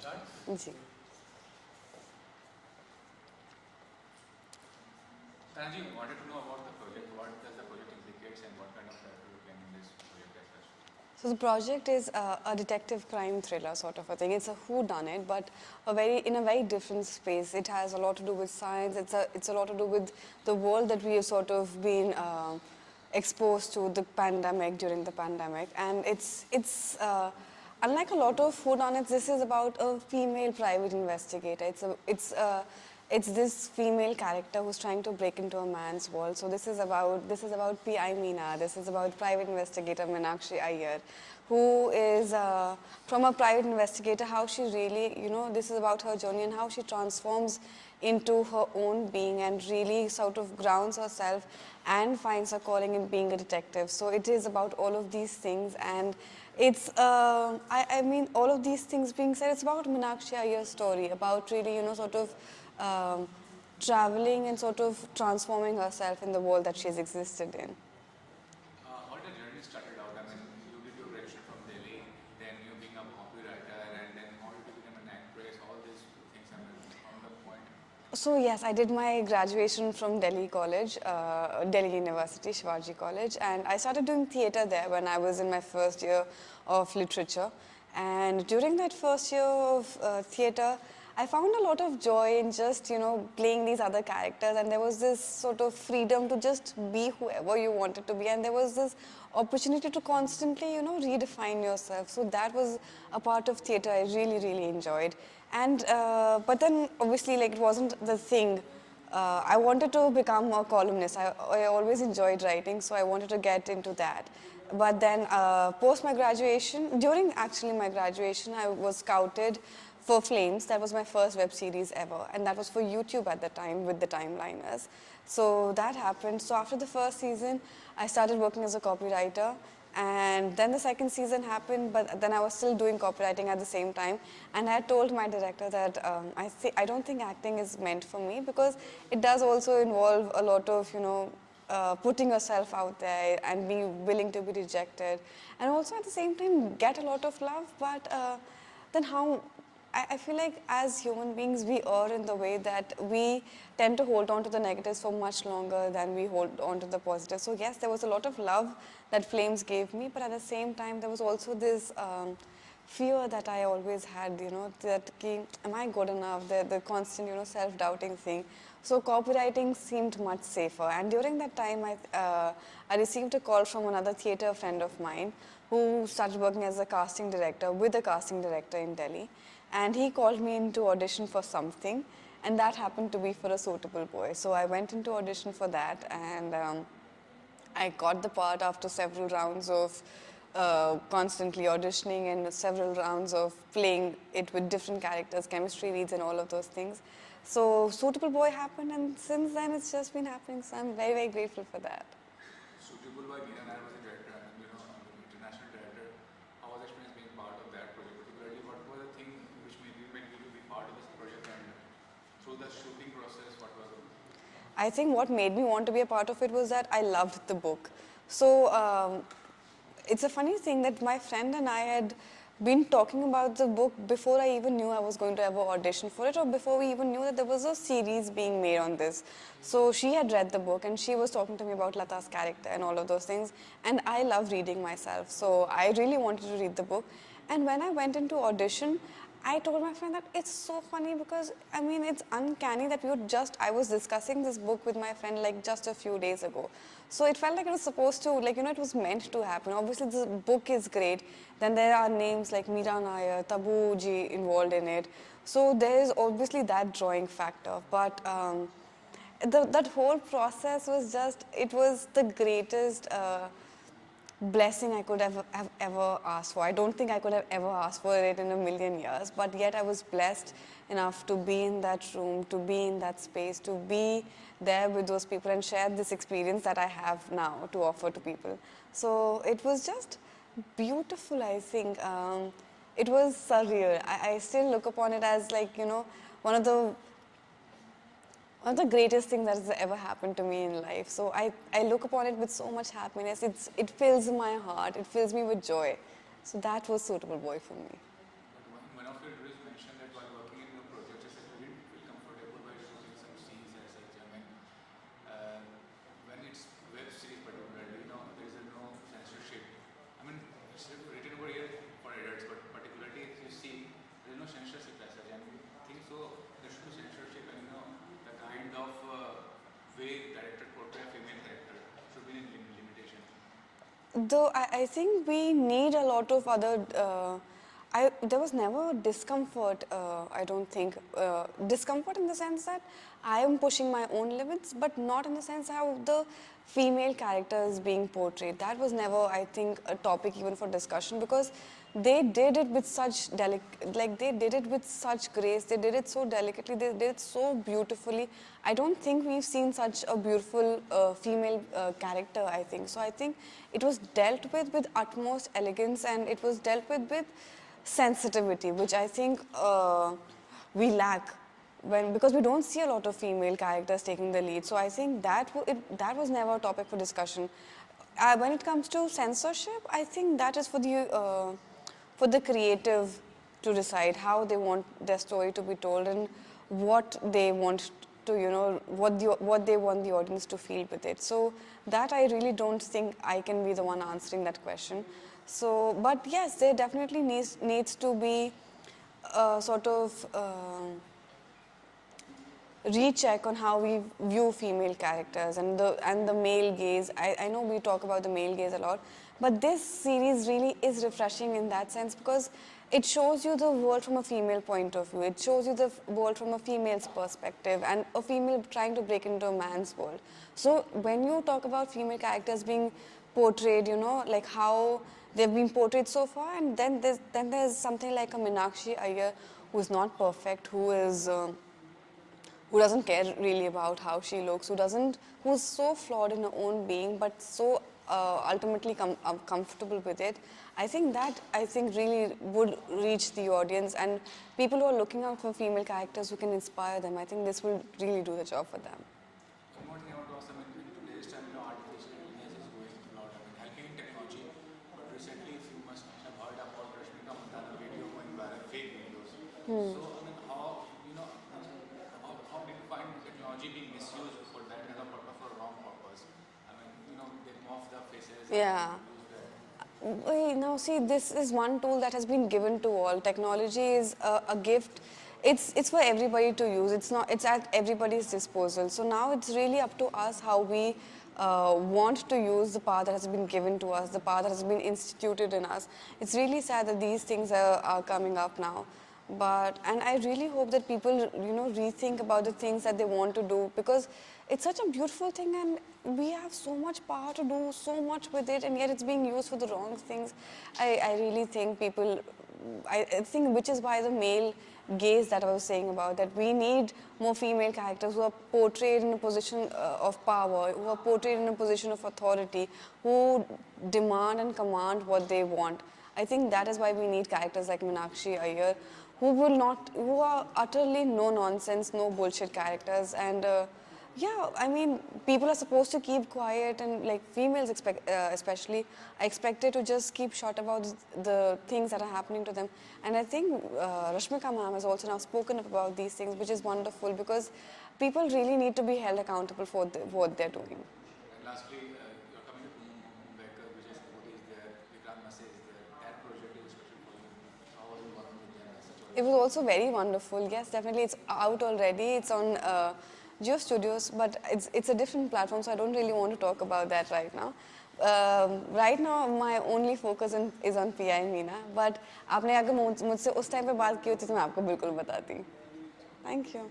Ji. Tanya, wanted to know about the project. What does the project implicates and what kind of character you playing in this project as such? So the project is a detective crime thriller sort of a thing. It's a whodunit, but in a very different space. It has a lot to do with science. It's a lot to do with the world that we have sort of been exposed to the pandemic during the pandemic, and it's unlike a lot of whodunits. This is about a female private investigator. It's this female character who's trying to break into a man's world. So this is about PI Meena. This is about private investigator Meenakshi Iyer, who is from a private investigator. How she really, this is about her journey and how she transforms into her own being and really sort of grounds herself and finds her calling in being a detective. So it is about all of these things, and it's I mean, all of these things being said, it's about Meenakshi Iyer's story, about really, sort of um, traveling and sort of transforming herself in the world that she's existed in. How the journey started out? I mean, you did your graduation from Delhi, then you being a copywriter, and then how did you become an actress? All these things. I mean, from the point. So yes, I did my graduation from Delhi College, Delhi University, Shivaji College, and I started doing theatre there when I was in my first year of literature. And during that first year of theatre, I found a lot of joy in just playing these other characters, and there was this sort of freedom to just be whoever you wanted to be, and there was this opportunity to constantly redefine yourself. So that was a part of theatre I really really enjoyed. And but then obviously, like, it wasn't the thing. I wanted to become a columnist. I always enjoyed writing, so I wanted to get into that. But then post my graduation, during actually my graduation, I was scouted for Flames. That was my first web series ever, and that was for YouTube at the time with the Timeliners. So that happened. So after the first season, I started working as a copywriter, and then the second season happened, but then I was still doing copywriting at the same time. And I had told my director that I don't think acting is meant for me, because it does also involve a lot of, putting yourself out there and be willing to be rejected. And also at the same time, get a lot of love. But then how I feel like as human beings, we are in the way that we tend to hold on to the negatives for much longer than we hold on to the positives. So yes, there was a lot of love that Flames gave me, but at the same time, there was also this fear that I always had, that am I good enough? The constant, self-doubting thing. So copywriting seemed much safer. And during that time, I received a call from another theatre friend of mine who started working as a casting director with a casting director in Delhi. And he called me in to audition for something, and that happened to be for a suitable boy. So I went into audition for that, and I got the part after several rounds of constantly auditioning and several rounds of playing it with different characters, chemistry reads, and all of those things. So Suitable Boy happened, and since then it's just been happening. So I'm very, very grateful for that. Suitable by Meena was a director, and international director. How was the experience being part of that project? Particularly, what was the thing which made you to be part of this project, and through the shooting process, what was it? I think what made me want to be a part of it was that I loved the book. So it's a funny thing that my friend and I had been talking about the book before I even knew I was going to ever audition for it, or before we even knew that there was a series being made on this. So she had read the book and she was talking to me about Lata's character and all of those things. And I love reading myself, so I really wanted to read the book. And when I went into audition, I told my friend that it's so funny because I mean it's uncanny that I was discussing this book with my friend like just a few days ago. So it felt like it was supposed to, like, it was meant to happen. Obviously the book is great. Then there are names like Mira Nair, Tabu ji involved in it. So there is obviously that drawing factor. But that whole process was just, it was the greatest blessing I could have ever asked for. I don't think I could have ever asked for it in a million years, but yet I was blessed enough to be in that room, to be in that space, to be there with those people and share this experience that I have now to offer to people. So it was just beautiful, I think. It was surreal. I still look upon it as, like, one of the one of the greatest things that has ever happened to me in life. So I look upon it with so much happiness. It fills my heart. It fills me with joy. So that was Suitable Boy for me. But one of your reviews mentioned Though I think we need a lot of other. There was never discomfort. I don't think discomfort in the sense that I am pushing my own limits, but not in the sense how the female character is being portrayed. That was never, I think, a topic even for discussion because they did it with such like they did it with such grace. They did it so delicately. They did it so beautifully. I don't think we've seen such a beautiful female character. I think so. I think it was dealt with utmost elegance, and it was dealt with sensitivity, which I think we lack when because we don't see a lot of female characters taking the lead. So I think that was never a topic for discussion. When it comes to censorship, I think that is for the creative to decide how they want their story to be told and what they want to what they want the audience to feel with it. So that I really don't think I can be the one answering that question. So, but yes, there definitely needs to be a sort of recheck on how we view female characters and the male gaze. I know we talk about the male gaze a lot, but this series really is refreshing in that sense because it shows you the world from a female point of view. It shows you the world from a female's perspective and a female trying to break into a man's world. So when you talk about female characters being portrayed, like how they've been portrayed so far, and then there's something like a Meenakshi Iyer who's not perfect, who doesn't care really about how she looks, who's so flawed in her own being, but so ultimately comfortable with it. I think really would reach the audience and people who are looking out for female characters who can inspire them. I think this will really do the job for them. One more thing I want to ask, I mean, in today's time, artificial intelligence is going a lot, I mean, helping in technology, but recently, if you must have heard about Maniktala video going viral, fake videos. So, I mean, how do you find technology being misused for that kind of purpose, for a wrong purpose? I mean, they morph the faces. Yeah. Now, see, this is one tool that has been given to all. Technology is a gift. It's for everybody to use. It's at everybody's disposal. So now it's really up to us how we want to use the power that has been given to us, the power that has been instituted in us. It's really sad that these things are coming up now. And I really hope that people, rethink about the things that they want to do because it's such a beautiful thing and we have so much power to do so much with it, and yet it's being used for the wrong things. I really think I think which is why the male gaze that I was saying about, that we need more female characters who are portrayed in a position of power, who are portrayed in a position of authority, who demand and command what they want. I think that is why we need characters like Meenakshi Iyer, who are utterly no nonsense, no bullshit characters. And yeah, I mean, people are supposed to keep quiet, and like females, especially, are expected to just keep short about the things that are happening to them. And I think Rashmika ma'am has also now spoken up about these things, which is wonderful because people really need to be held accountable for what they're doing. And lastly, you're coming to Becker, Vijay Sapoti is there, Vikrant Masse is there. That project is special for you. How was it working with them as such a It was also very wonderful. Yes, definitely. It's out already. It's on Geo Studios, but it's a different platform, so I don't really want to talk about that right now. Right now, my only focus is on PI Meena. But आपने अगर मुझसे उस time पे बात की होती तो मैं आपको बिल्कुल बताती. Thank you.